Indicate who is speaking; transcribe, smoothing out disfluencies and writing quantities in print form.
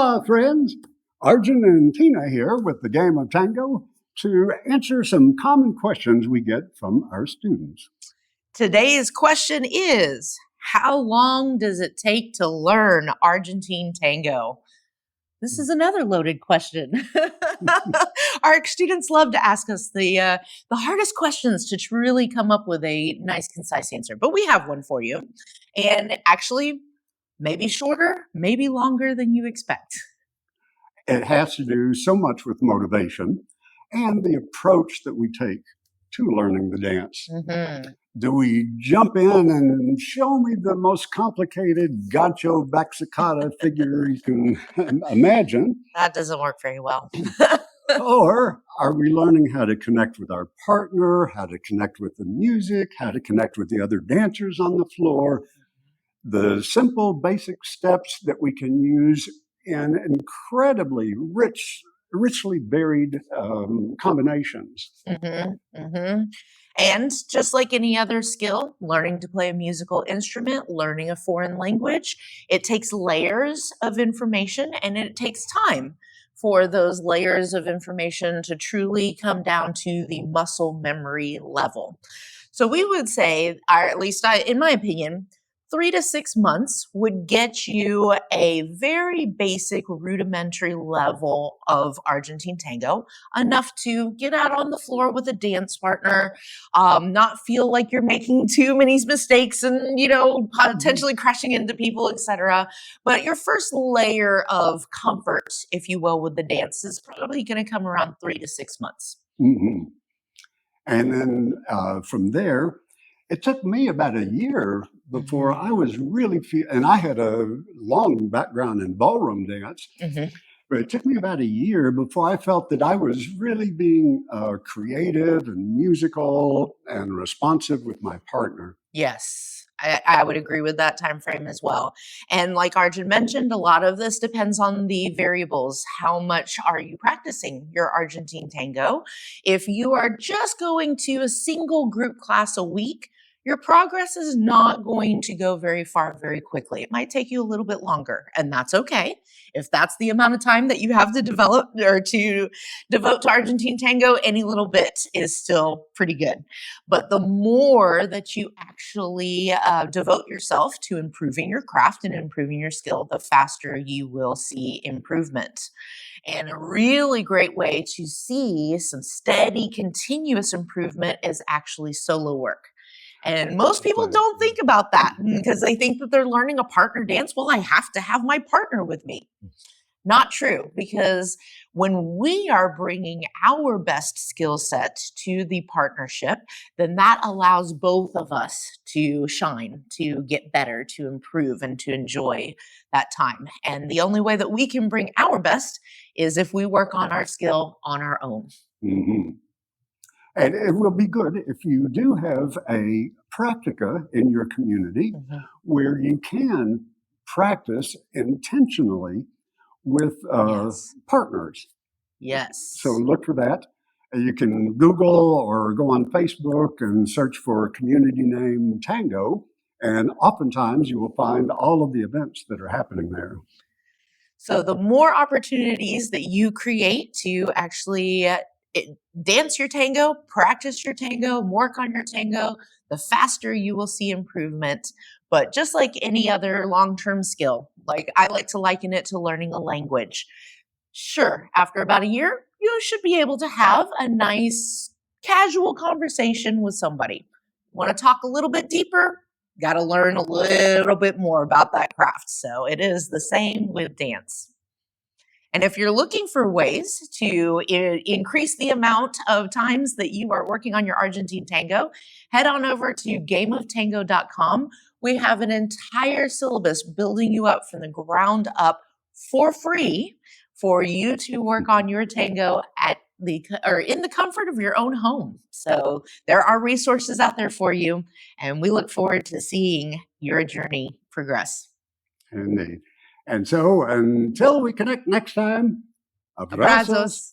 Speaker 1: Hola, friends. Argen and Tina here with the Game of Tango to answer some common questions we get from our students.
Speaker 2: Today's question is, how long does it take to learn Argentine tango? This is another loaded question. Our students love to ask us the hardest questions to really come up with a nice, concise answer. But we have one for you. And actually, maybe shorter, maybe longer than you expect.
Speaker 1: It has to do so much with motivation and the approach that we take to learning the dance.
Speaker 2: Mm-hmm.
Speaker 1: Do we jump in and show me the most complicated gancho baxicata figure you can imagine?
Speaker 2: That doesn't work very well.
Speaker 1: Or are we learning how to connect with our partner, how to connect with the music, how to connect with the other dancers on the floor? The simple, basic steps that we can use in incredibly richly varied combinations.
Speaker 2: Mm-hmm, mm-hmm. And just like any other skill, learning to play a musical instrument, learning a foreign language, it takes layers of information and it takes time for those layers of information to truly come down to the muscle memory level. So we would say, or at least in my opinion, 3 to 6 months would get you a very basic rudimentary level of Argentine tango, enough to get out on the floor with a dance partner, not feel like you're making too many mistakes and, potentially crashing into people, etc. But your first layer of comfort, if you will, with the dance is probably going to come around 3 to 6 months.
Speaker 1: Mm-hmm. And then from there, it took me about a year before I was really and I had a long background in ballroom dance, but it took me about a year before I felt that I was really being creative and musical and responsive with my partner.
Speaker 2: Yes, I would agree with that time frame as well. And like Arjun mentioned, a lot of this depends on the variables. How much are you practicing your Argentine tango? If you are just going to a single group class a week, your progress is not going to go very far very quickly. It might take you a little bit longer, and that's okay. If that's the amount of time that you have to develop or to devote to Argentine tango, any little bit is still pretty good. But the more that you actually devote yourself to improving your craft and improving your skill, the faster you will see improvement. And a really great way to see some steady, continuous improvement is actually solo work. And most people don't think about that because they think that they're learning a partner dance. Well, I have to have my partner with me. Not true, because when we are bringing our best skill set to the partnership, then that allows both of us to shine, to get better, to improve, and to enjoy that time. And the only way that we can bring our best is if we work on our skill on our own.
Speaker 1: Mm-hmm. And it will be good if you do have a practica in your community where you can practice intentionally with partners.
Speaker 2: Yes.
Speaker 1: So look for that. You can Google or go on Facebook and search for a community name Tango, and oftentimes you will find all of the events that are happening there.
Speaker 2: So the more opportunities that you create to actually dance your tango, practice your tango, work on your tango, the faster you will see improvement. But just like any other long-term skill, like I like to liken it to learning a language. Sure, after about a year, you should be able to have a nice casual conversation with somebody. Want to talk a little bit deeper? Got to learn a little bit more about that craft. So it is the same with dance. And if you're looking for ways to increase the amount of times that you are working on your Argentine tango, head on over to gameoftango.com. We have an entire syllabus building you up from the ground up for free for you to work on your tango in the comfort of your own home. So there are resources out there for you, and we look forward to seeing your journey progress.
Speaker 1: Indeed. And so until we connect next time, abrazos.